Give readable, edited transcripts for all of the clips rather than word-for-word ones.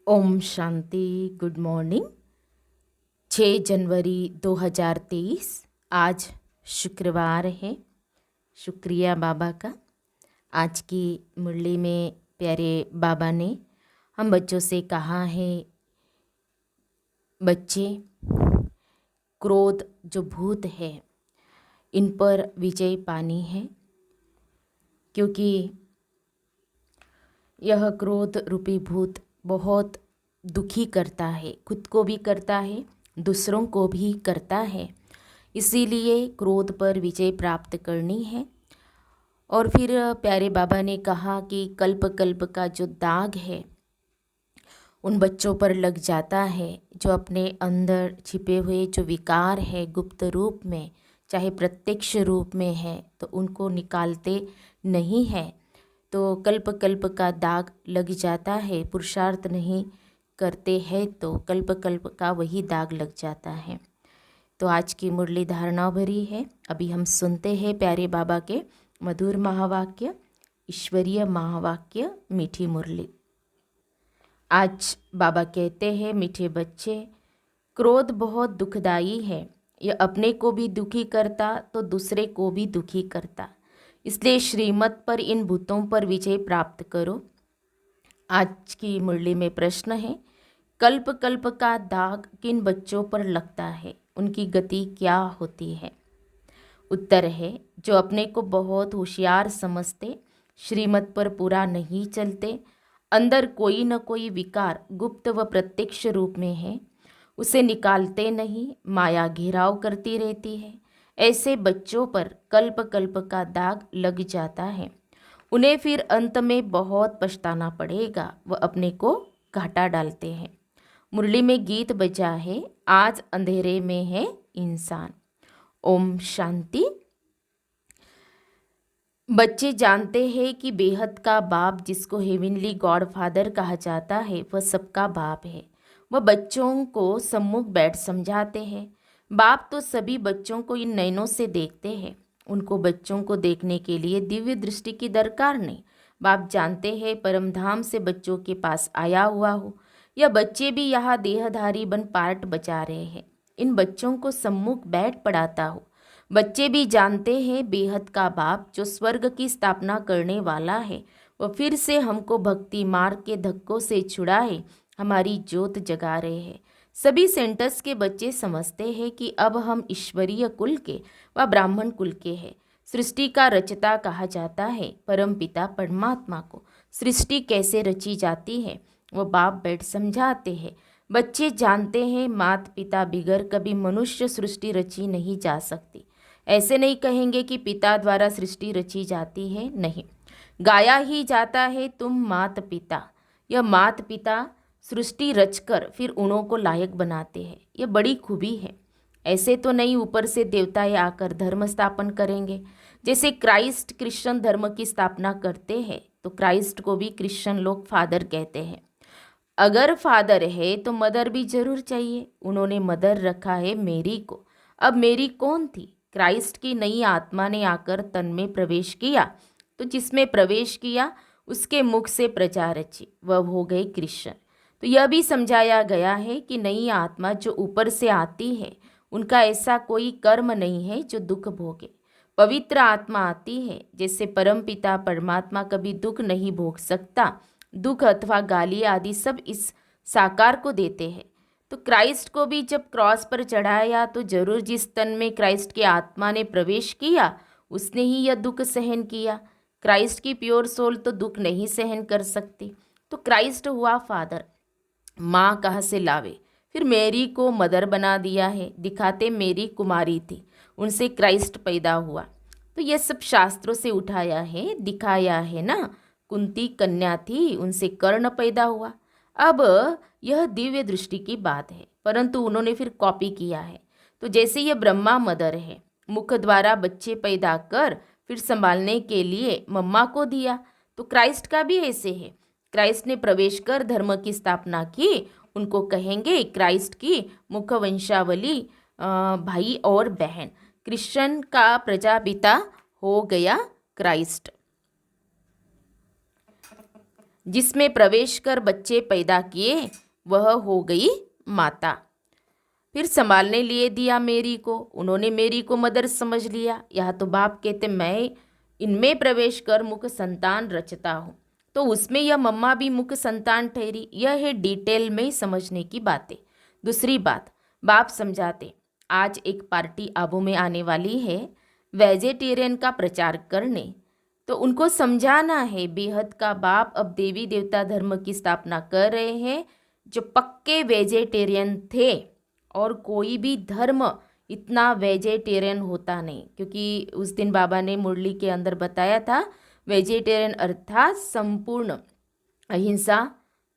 Om Shanti. Good morning. 6 जनवरी 2023 आज शुक्रवार है। शुक्रिया बाबा का। आज की मुरली में प्यारे बाबा ने हम बच्चों से कहा है, बच्चे, क्रोध जो भूत है इन पर विजय पानी है, क्योंकि यह क्रोध रूपी भूत बहुत दुखी करता है, खुद को भी करता है, दूसरों को भी करता है। इसीलिए क्रोध पर विजय प्राप्त करनी है। और फिर प्यारे बाबा ने कहा कि कल्प कल्प का जो दाग है उन बच्चों पर लग जाता है, जो अपने अंदर छिपे हुए जो विकार है गुप्त रूप में चाहे प्रत्यक्ष रूप में है, तो उनको निकालते नहीं है तो कल्प कल्प का दाग लग जाता है। पुरुषार्थ नहीं करते हैं तो कल्प कल्प का वही दाग लग जाता है। तो आज की मुरली धारणा भरी है। अभी हम सुनते हैं प्यारे बाबा के मधुर महावाक्य, ईश्वरीय महावाक्य, मीठी मुरली। आज बाबा कहते हैं, मीठे बच्चे, क्रोध बहुत दुखदाई है। यह अपने को भी दुखी करता तो दूसरे को भी दुखी करता। इसलिए श्रीमत पर इन भूतों पर विजय प्राप्त करो। आज की मुरली में प्रश्न है, कल्प कल्प का दाग किन बच्चों पर लगता है, उनकी गति क्या होती है? उत्तर है, जो अपने को बहुत होशियार समझते, श्रीमत पर पूरा नहीं चलते, अंदर कोई न कोई विकार गुप्त व प्रत्यक्ष रूप में है, उसे निकालते नहीं, माया घेराव करती रहती है। ऐसे बच्चों पर कल्प कल्प का दाग लग जाता है। उन्हें फिर अंत में बहुत पछताना पड़ेगा, वह अपने को घाटा डालते हैं। मुरली में गीत बजा है, आज अंधेरे में है इंसान। ओम शांति। बच्चे जानते हैं कि बेहद का बाप, जिसको हेवनली गॉड फादर कहा जाता है, वह सबका बाप है। वह बच्चों को सम्मुख बैठ समझाते हैं। बाप तो सभी बच्चों को इन नयनों से देखते हैं। उनको बच्चों को देखने के लिए दिव्य दृष्टि की दरकार नहीं। बाप जानते हैं परमधाम से बच्चों के पास आया हुआ हो, या बच्चे भी यहाँ देहधारी बन पार्ट बचा रहे हैं, इन बच्चों को सम्मुख बैठ पढ़ाता हो। बच्चे भी जानते हैं बेहद का बाप, जो स्वर्ग की स्थापना करने वाला है, वह फिर से हमको भक्ति मार्ग के धक्कों से छुड़ाए हमारी ज्योत जगा रहे हैं। सभी सेंटर्स के बच्चे समझते हैं कि अब हम ईश्वरीय कुल के व ब्राह्मण कुल के हैं। सृष्टि का रचता कहा जाता है परम पिता परमात्मा को। सृष्टि कैसे रची जाती है वो बाप बैठ समझाते हैं। बच्चे जानते हैं माता पिता बिगर कभी मनुष्य सृष्टि रची नहीं जा सकती। ऐसे नहीं कहेंगे कि पिता द्वारा सृष्टि रची जाती है, नहीं, गाया ही जाता है तुम मात पिता। यह मात पिता सृष्टि रचकर फिर उन्हों को लायक बनाते हैं। यह बड़ी खूबी है। ऐसे तो नहीं ऊपर से देवताएं आकर धर्म स्थापन करेंगे। जैसे क्राइस्ट क्रिश्चियन धर्म की स्थापना करते हैं तो क्राइस्ट को भी क्रिश्चियन लोग फादर कहते हैं। अगर फादर है तो मदर भी जरूर चाहिए। उन्होंने मदर रखा है मेरी को। अब मेरी कौन थी? क्राइस्ट की नई आत्मा ने आकर तन में प्रवेश किया, तो जिसमें प्रवेश किया उसके मुख से प्रजा रची, वह हो गए क्रिश्चियन। तो यह भी समझाया गया है कि नई आत्मा जो ऊपर से आती है उनका ऐसा कोई कर्म नहीं है जो दुख भोगे। पवित्र आत्मा आती है, जैसे परमपिता परमात्मा कभी दुख नहीं भोग सकता। दुख अथवा गाली आदि सब इस साकार को देते हैं। तो क्राइस्ट को भी जब क्रॉस पर चढ़ाया तो जरूर जिस तन में क्राइस्ट की आत्मा ने प्रवेश किया उसने ही यह दुख सहन किया। क्राइस्ट की प्योर सोल तो दुख नहीं सहन कर सकती। तो क्राइस्ट हुआ फादर। माँ कहाँ से लावे? फिर मेरी को मदर बना दिया है, दिखाते मेरी कुमारी थी, उनसे क्राइस्ट पैदा हुआ। तो यह सब शास्त्रों से उठाया है, दिखाया है ना। कुंती कन्या थी, उनसे कर्ण पैदा हुआ। अब यह दिव्य दृष्टि की बात है, परंतु उन्होंने फिर कॉपी किया है। तो जैसे यह ब्रह्मा मदर है, मुख द्वारा बच्चे पैदा कर फिर संभालने के लिए मम्मा को दिया, तो क्राइस्ट का भी ऐसे है। क्राइस्ट ने प्रवेश कर धर्म की स्थापना की, उनको कहेंगे क्राइस्ट की मुख वंशावली भाई और बहन। क्रिश्चियन का प्रजापिता हो गया क्राइस्ट। जिसमें प्रवेश कर बच्चे पैदा किए वह हो गई माता। फिर संभालने लिए दिया मेरी को, उन्होंने मेरी को मदर समझ लिया। यह तो बाप कहते मैं इनमें प्रवेश कर मुख संतान रचता हूँ, तो उसमें यह मम्मा भी मुख संतान ठहरी। यह है डिटेल में समझने की बातें। दूसरी बात, बाप समझाते आज एक पार्टी आबू में आने वाली है वेजिटेरियन का प्रचार करने, तो उनको समझाना है बेहद का बाप अब देवी देवता धर्म की स्थापना कर रहे हैं जो पक्के वेजिटेरियन थे। और कोई भी धर्म इतना वेजिटेरियन होता नहीं, क्योंकि उस दिन बाबा ने मुरली के अंदर बताया था वेजिटेरियन अर्थात संपूर्ण अहिंसा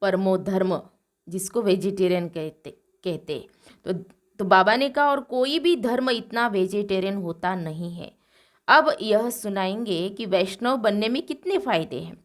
परमो धर्म, जिसको वेजिटेरियन कहते। तो बाबा ने कहा और कोई भी धर्म इतना वेजिटेरियन होता नहीं है। अब यह सुनाएंगे कि वैष्णव बनने में कितने फायदे हैं,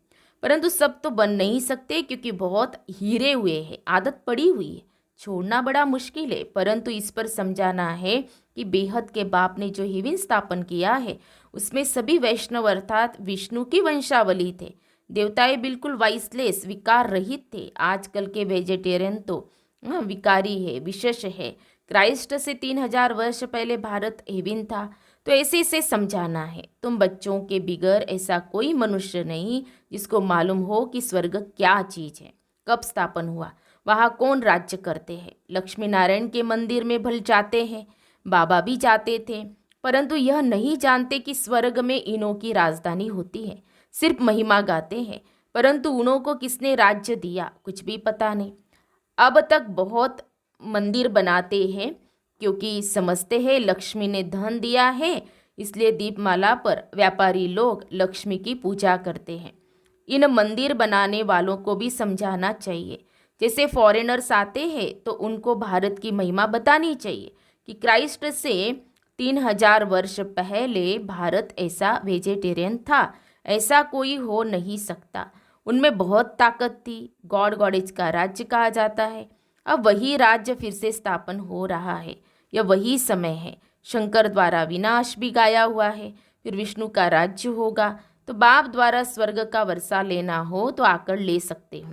परंतु सब तो बन नहीं सकते क्योंकि बहुत हीरे हुए हैं, आदत पड़ी हुई है, छोड़ना बड़ा मुश्किल है। परंतु इस पर समझाना है कि बेहद के बाप ने जो हिविन स्थापन किया है उसमें सभी वैष्णव अर्थात विष्णु की वंशावली थे। देवताएं बिल्कुल वाइसलेस विकार रहित थे। आजकल के वेजिटेरियन तो विकारी है, विशेष है। क्राइस्ट से 3000 वर्ष पहले भारत हेविन था। तो ऐसे से समझाना है तुम बच्चों के बिगर ऐसा कोई मनुष्य नहीं जिसको मालूम हो कि स्वर्ग क्या चीज है, कब स्थापन हुआ, वहाँ कौन राज्य करते हैं। लक्ष्मी नारायण के मंदिर में भल जाते हैं, बाबा भी जाते थे, परंतु यह नहीं जानते कि स्वर्ग में इनों की राजधानी होती है। सिर्फ महिमा गाते हैं, परंतु उनों को किसने राज्य दिया कुछ भी पता नहीं। अब तक बहुत मंदिर बनाते हैं क्योंकि समझते हैं लक्ष्मी ने धन दिया है, इसलिए दीपमाला पर व्यापारी लोग लक्ष्मी की पूजा करते हैं। इन मंदिर बनाने वालों को भी समझाना चाहिए। जैसे फॉरेनर्स आते हैं तो उनको भारत की महिमा बतानी चाहिए कि क्राइस्ट से 3000 वर्ष पहले भारत ऐसा वेजिटेरियन था, ऐसा कोई हो नहीं सकता। उनमें बहुत ताकत थी, गॉड गॉडेज का राज्य कहा जाता है। अब वही राज्य फिर से स्थापन हो रहा है, यह वही समय है। शंकर द्वारा विनाश भी गाया हुआ है, फिर विष्णु का राज्य होगा। तो बाप द्वारा स्वर्ग का वर्षा लेना हो तो आकर ले सकते हो।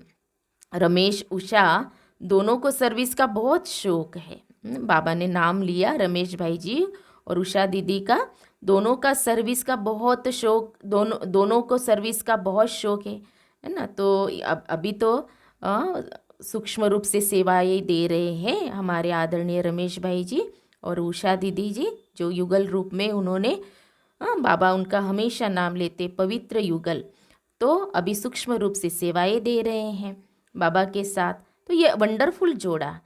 रमेश उषा दोनों को सर्विस का बहुत शौक है। बाबा ने नाम लिया रमेश भाई जी और उषा दीदी का, दोनों का सर्विस का बहुत शौक, दोनों को सर्विस का बहुत शौक है ना। तो अभी तो सूक्ष्म रूप से सेवाएं दे रहे हैं हमारे आदरणीय रमेश भाई जी और उषा दीदी जी, जो युगल रूप में उन्होंने बाबा उनका हमेशा नाम लेते पवित्र युगल, तो अभी सूक्ष्म रूप से सेवाएं दे रहे हैं बाबा के साथ। तो ये वंडरफुल जोड़ा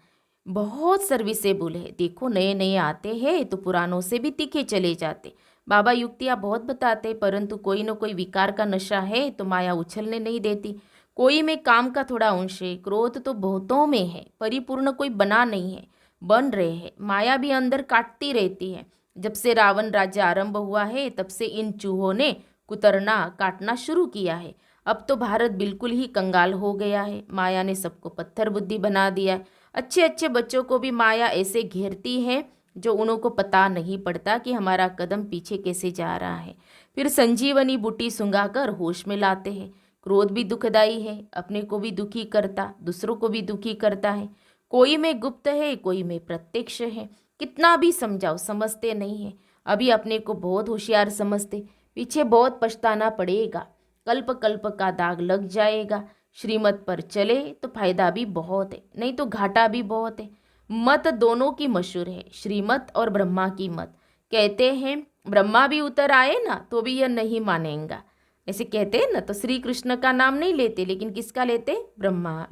बहुत सर्विसेबल है। देखो नए नए आते हैं तो पुरानों से भी तीखे चले जाते। बाबा युक्तियाँ बहुत बताते, परंतु कोई न कोई विकार का नशा है तो माया उछलने नहीं देती। कोई में काम का थोड़ा अंश है, क्रोध तो बहुतों में है, परिपूर्ण कोई बना नहीं है, बन रहे हैं। माया भी अंदर काटती रहती है। जब से रावण राज्य आरंभ हुआ है तब से इन चूहों ने कुतरना काटना शुरू किया है। अब तो भारत बिल्कुल ही कंगाल हो गया है, माया ने सबको पत्थर बुद्धि बना दिया है। अच्छे अच्छे बच्चों को भी माया ऐसे घेरती है जो उन्हों को पता नहीं पड़ता कि हमारा कदम पीछे कैसे जा रहा है। फिर संजीवनी बूटी सुंगाकर होश में लाते हैं। क्रोध भी दुखदाई है, अपने को भी दुखी करता, दूसरों को भी दुखी करता है। कोई में गुप्त है, कोई में प्रत्यक्ष है। कितना भी समझाओ समझते नहीं है। अभी अपने को बहुत होशियार समझते, पीछे बहुत पछताना पड़ेगा, कल्प कल्प का दाग लग जाएगा। श्रीमत पर चले तो फायदा भी बहुत है, नहीं तो घाटा भी बहुत है। मत दोनों की मशहूर है, श्रीमत और ब्रह्मा की मत। कहते हैं ब्रह्मा भी उतर आए ना तो भी यह नहीं मानेगा, ऐसे कहते हैं ना। तो श्री कृष्ण का नाम नहीं लेते, लेकिन किसका लेते? ब्रह्मा।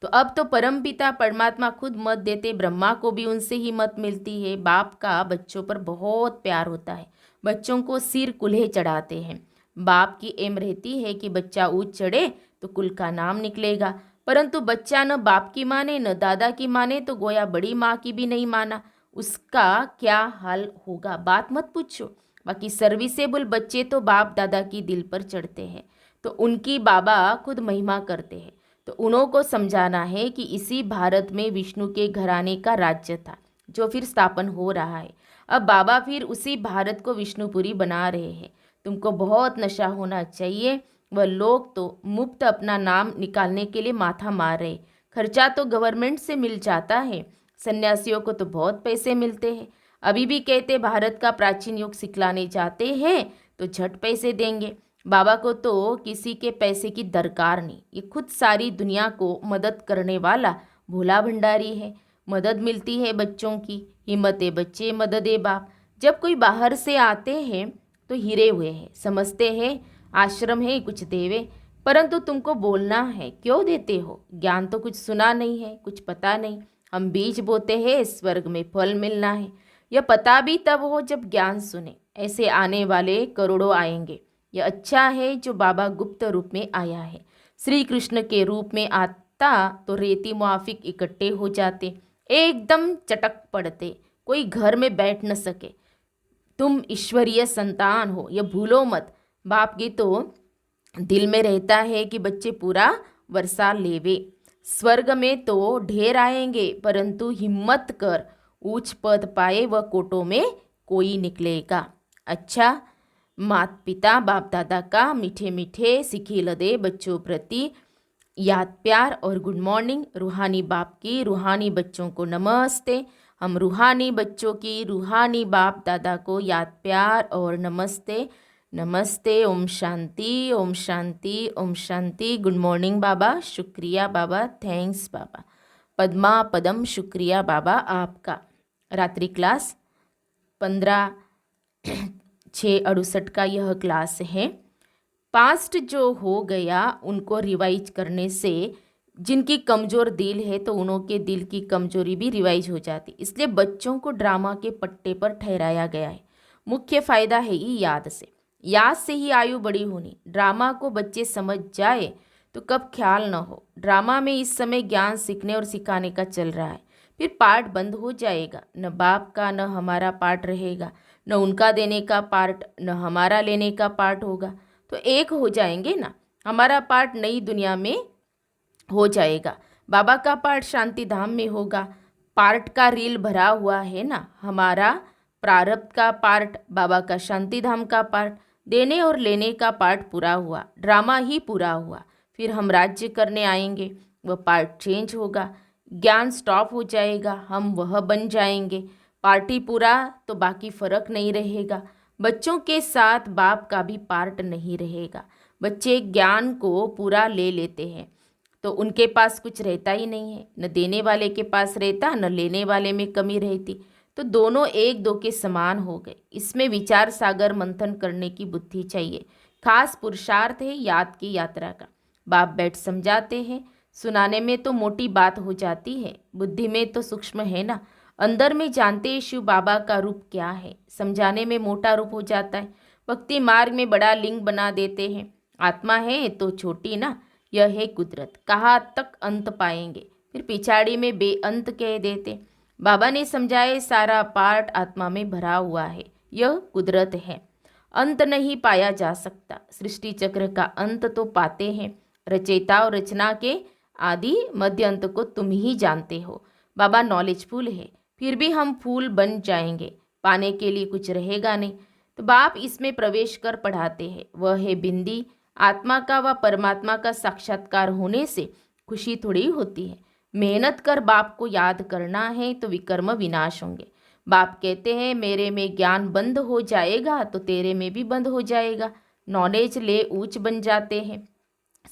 तो अब तो परमपिता परमात्मा खुद मत देते, ब्रह्मा को भी उनसे ही मत मिलती है। बाप का बच्चों पर बहुत प्यार होता है, बच्चों को सिर कुल्हे चढ़ाते हैं। बाप की एम रहती है कि बच्चा ऊंच चढ़े तो कुल का नाम निकलेगा, परंतु बच्चा न बाप की माने न दादा की माने तो गोया बड़ी माँ की भी नहीं माना, उसका क्या हाल होगा बात मत पूछो। बाकी सर्विसेबल बच्चे तो बाप दादा की दिल पर चढ़ते हैं, तो उनकी बाबा खुद महिमा करते हैं। तो उन्हों को समझाना है कि इसी भारत में विष्णु के घराने का राज्य था जो फिर स्थापन हो रहा है। अब बाबा फिर उसी भारत को विष्णुपुरी बना रहे हैं। तुमको बहुत नशा होना चाहिए वह लोग तो मुफ्त अपना नाम निकालने के लिए माथा मार रहे। खर्चा तो गवर्नमेंट से मिल जाता है, सन्यासियों को तो बहुत पैसे मिलते हैं। अभी भी कहते भारत का प्राचीन युग सिखलाने जाते हैं तो झट पैसे देंगे। बाबा को तो किसी के पैसे की दरकार नहीं, ये खुद सारी दुनिया को मदद करने वाला भोला भंडारी है। मदद मिलती है बच्चों की, हिम्मत बच्चे मदद बाप। जब कोई बाहर से आते हैं तो हिरे हुए हैं, समझते हैं आश्रम है कुछ देवे, परंतु तुमको बोलना है क्यों देते हो। ज्ञान तो कुछ सुना नहीं है, कुछ पता नहीं। हम बीज बोते हैं, स्वर्ग में फल मिलना है। यह पता भी तब हो जब ज्ञान सुने। ऐसे आने वाले करोड़ों आएंगे। यह अच्छा है जो बाबा गुप्त रूप में आया है। श्री कृष्ण के रूप में आता तो रेती मुआफिक इकट्ठे हो जाते, एकदम चटक पड़ते, कोई घर में बैठ न सके। तुम ईश्वरीय संतान हो, यह भूलो मत। बाप की तो दिल में रहता है कि बच्चे पूरा वर्षा लेवे। स्वर्ग में तो ढेर आएंगे, परंतु हिम्मत कर ऊंच पद पाए वह कोटों में कोई निकलेगा। अच्छा, माता पिता बाप दादा का मीठे मीठे सिखिल दे बच्चों प्रति याद प्यार और गुड मॉर्निंग। रूहानी बाप की रूहानी बच्चों को नमस्ते। हम रूहानी बच्चों की रूहानी बाप दादा को याद प्यार और नमस्ते। नमस्ते। ओम शांति, ओम शांति, ओम शांति। गुड मॉर्निंग बाबा, शुक्रिया बाबा, थैंक्स बाबा। पद्मा पदम, शुक्रिया बाबा आपका। रात्रि क्लास 15/6/68 का यह क्लास है। पास्ट जो हो गया उनको रिवाइज करने से जिनकी कमज़ोर दिल है तो उनके दिल की कमजोरी भी रिवाइज हो जाती। इसलिए बच्चों को ड्रामा के पट्टे पर ठहराया गया है। मुख्य फ़ायदा है ये याद से, याद से ही आयु बड़ी होनी। ड्रामा को बच्चे समझ जाए तो कब ख्याल न हो। ड्रामा में इस समय ज्ञान सीखने और सिखाने का चल रहा है, फिर पार्ट बंद हो जाएगा। न बाप का न हमारा पार्ट रहेगा, न उनका देने का पार्ट न हमारा लेने का पार्ट होगा, तो एक हो जाएंगे ना। हमारा पार्ट नई दुनिया में हो जाएगा, बाबा का पार्ट शांति धाम में होगा। पार्ट का रील भरा हुआ है ना, हमारा प्रारब्ध का पार्ट, बाबा का शांति धाम का पार्ट, देने और लेने का पार्ट पूरा हुआ, ड्रामा ही पूरा हुआ। फिर हम राज्य करने आएंगे, वह पार्ट चेंज होगा, ज्ञान स्टॉप हो जाएगा, हम वह बन जाएंगे। पार्टी पूरा तो बाकी फर्क नहीं रहेगा। बच्चों के साथ बाप का भी पार्ट नहीं रहेगा। बच्चे ज्ञान को पूरा ले लेते हैं तो उनके पास कुछ रहता ही नहीं है, न देने वाले के पास रहता न लेने वाले में कमी रहती, तो दोनों एक दो के समान हो गए। इसमें विचार सागर मंथन करने की बुद्धि चाहिए। खास पुरुषार्थ है याद की यात्रा का। बाप बैठ समझाते हैं, सुनाने में तो मोटी बात हो जाती है, बुद्धि में तो सूक्ष्म है ना। अंदर में जानते शिव बाबा का रूप क्या है, समझाने में मोटा रूप हो जाता है। भक्ति मार्ग में बड़ा लिंग बना देते हैं, आत्मा है तो छोटी ना। यह है कुदरत, कहाँ तक अंत पाएंगे, फिर पिछाड़ी में बेअंत कह देते। बाबा ने समझाए सारा पार्ट आत्मा में भरा हुआ है, यह कुदरत है, अंत नहीं पाया जा सकता। सृष्टि चक्र का अंत तो पाते हैं, रचयिता और रचना के आदि मध्य अंत को तुम ही जानते हो। बाबा नॉलेजफुल है, फिर भी हम फूल बन जाएंगे, पाने के लिए कुछ रहेगा नहीं, तो बाप इसमें प्रवेश कर पढ़ाते हैं। वह है बिंदी, आत्मा का व परमात्मा का साक्षात्कार होने से खुशी थोड़ी होती है। मेहनत कर बाप को याद करना है तो विकर्म विनाश होंगे। बाप कहते हैं मेरे में ज्ञान बंद हो जाएगा तो तेरे में भी बंद हो जाएगा। नॉलेज ले ऊंच बन जाते हैं,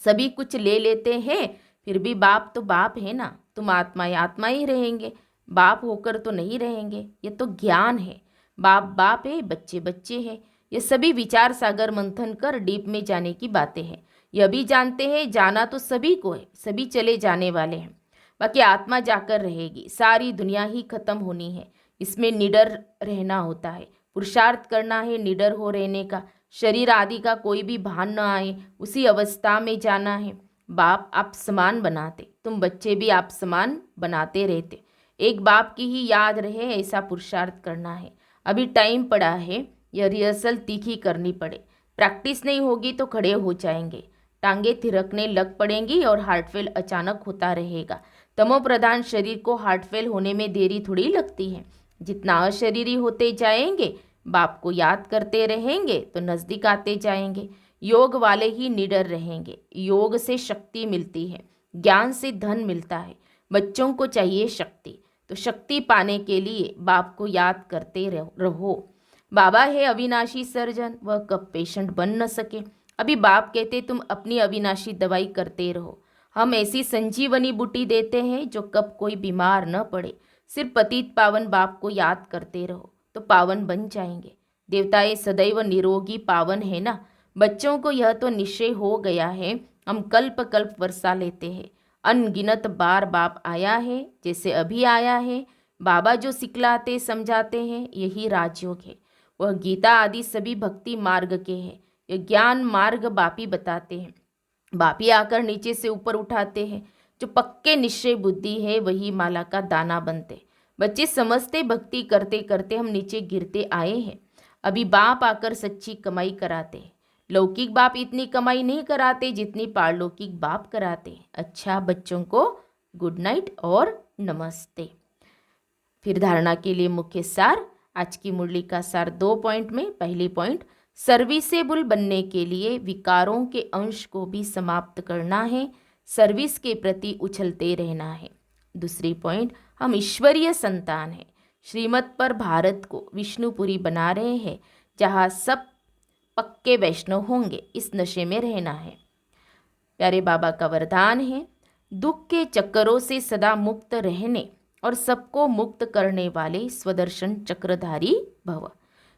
सभी कुछ ले लेते हैं, फिर भी बाप तो बाप है ना। तुम आत्मा ही रहेंगे, बाप होकर तो नहीं रहेंगे। ये तो ज्ञान है, बाप बाप है, बच्चे बच्चे हैं। ये सभी विचार सागर मंथन कर डीप में जाने की बातें हैं। यह भी जानते हैं जाना तो सभी को है, सभी चले जाने वाले हैं, बाकी आत्मा जाकर रहेगी। सारी दुनिया ही खत्म होनी है, इसमें निडर रहना होता है, पुरुषार्थ करना है निडर हो रहने का। शरीर आदि का कोई भी भान न आए, उसी अवस्था में जाना है। बाप आप समान बनाते, तुम बच्चे भी आप समान बनाते रहते। एक बाप की ही याद रहे ऐसा पुरुषार्थ करना है। अभी टाइम पड़ा है, यह रिहर्सल तीखी करनी पड़े। प्रैक्टिस नहीं होगी तो खड़े हो जाएंगे, टांगे थिरकने लग पड़ेंगी और हार्टफेल अचानक होता रहेगा। तमो प्रधान शरीर को हार्टफेल होने में देरी थोड़ी लगती है। जितना अशरीरी होते जाएंगे, बाप को याद करते रहेंगे तो नज़दीक आते जाएंगे। योग वाले ही निडर रहेंगे। योग से शक्ति मिलती है, ज्ञान से धन मिलता है। बच्चों को चाहिए शक्ति, तो शक्ति पाने के लिए बाप को याद करते रहो। बाबा है अविनाशी सर्जन, वह कब पेशेंट बन न सके। अभी बाप कहते तुम अपनी अविनाशी दवाई करते रहो। हम ऐसी संजीवनी बूटी देते हैं जो कब कोई बीमार न पड़े। सिर्फ पतित पावन बाप को याद करते रहो तो पावन बन जाएंगे। देवताएं सदैव निरोगी पावन है ना। बच्चों को यह तो निश्चय हो गया है, हम कल्प कल्प वर्षा लेते हैं। अनगिनत बार बाप आया है, जैसे अभी आया है। बाबा जो सिखलाते समझाते हैं यही राजयोग है। वह गीता आदि सभी भक्ति मार्ग के हैं। यह ज्ञान मार्ग बापी बताते हैं। बापी आकर नीचे से ऊपर उठाते हैं। जो पक्के निश्चय बुद्धि है वही माला का दाना बनते। बच्चे समझते भक्ति करते करते हम नीचे गिरते आए हैं। अभी बाप आकर सच्ची कमाई कराते हैं। लौकिक बाप इतनी कमाई नहीं कराते जितनी पारलौकिक बाप कराते। अच्छा बच्चों को गुड नाइट और नमस्ते। फिर धारणा के लिए मुख्य सार। आज की मुरली का सार 2 पॉइंट में। पहली पॉइंट, सर्विसेबल बनने के लिए विकारों के अंश को भी समाप्त करना है, सर्विस के प्रति उछलते रहना है। दूसरी पॉइंट, हम ईश्वरीय संतान हैं। श्रीमत पर भारत को विष्णुपुरी बना रहे हैं, जहाँ सब पक्के वैष्णव होंगे। इस नशे में रहना है। प्यारे बाबा का वरदान है, दुख के चक्करों से सदा मुक्त रहने और सबको मुक्त करने वाले स्वदर्शन चक्रधारी भव।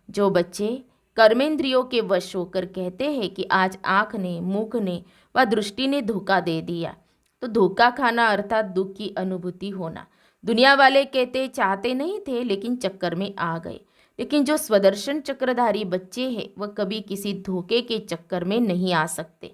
जो बच्चे कर्मेंद्रियों के वश होकर कहते हैं कि आज आँख ने, मुख ने व दृष्टि ने धोखा दे दिया, तो धोखा खाना अर्थात दुख की अनुभूति होना। दुनिया वाले कहते चाहते नहीं थे लेकिन चक्कर में आ गए। लेकिन जो स्वदर्शन चक्रधारी बच्चे हैं वह कभी किसी धोखे के चक्कर में नहीं आ सकते।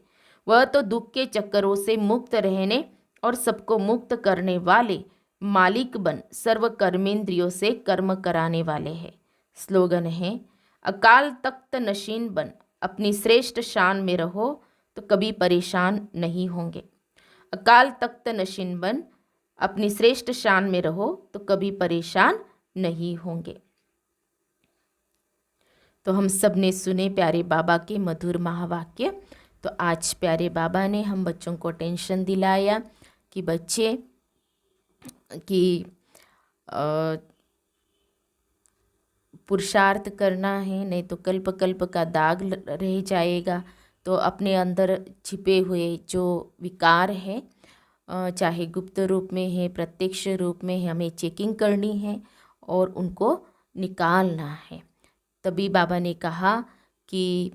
वह तो दुख के चक्करों से मुक्त रहने और सबको मुक्त करने वाले मालिक बन सर्व कर्मेंद्रियों से कर्म कराने वाले हैं। स्लोगन है, अकाल तख्त नशीन बन अपनी श्रेष्ठ शान में रहो तो कभी परेशान नहीं होंगे। अकाल तख्त नशीन बन अपनी श्रेष्ठ शान में रहो तो कभी परेशान नहीं होंगे। तो हम सब ने सुने प्यारे बाबा के मधुर महावाक्य। तो आज प्यारे बाबा ने हम बच्चों को टेंशन दिलाया कि बच्चे कि पुरुषार्थ करना है, नहीं तो कल्प कल्प का दाग रह जाएगा। तो अपने अंदर छिपे हुए जो विकार है, चाहे गुप्त रूप में है, प्रत्यक्ष रूप में है, हमें चेकिंग करनी है और उनको निकालना है। तभी बाबा ने कहा कि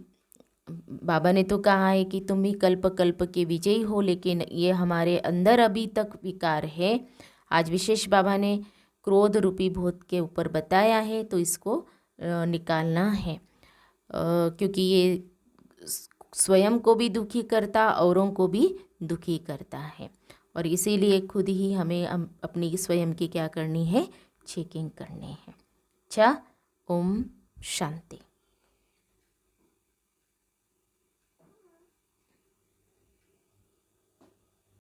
बाबा ने तो कहा है कि तुम भी कल्प कल्प के विजयी हो, लेकिन ये हमारे अंदर अभी तक विकार है। आज विशेष बाबा ने क्रोध रूपी भूत के ऊपर बताया है, तो इसको निकालना है, क्योंकि ये स्वयं को भी दुखी करता, औरों को भी दुखी करता है। और इसीलिए खुद ही हमें अपनी स्वयं की क्या करनी है, चेकिंग करनी है। अच्छा, ओम शांति।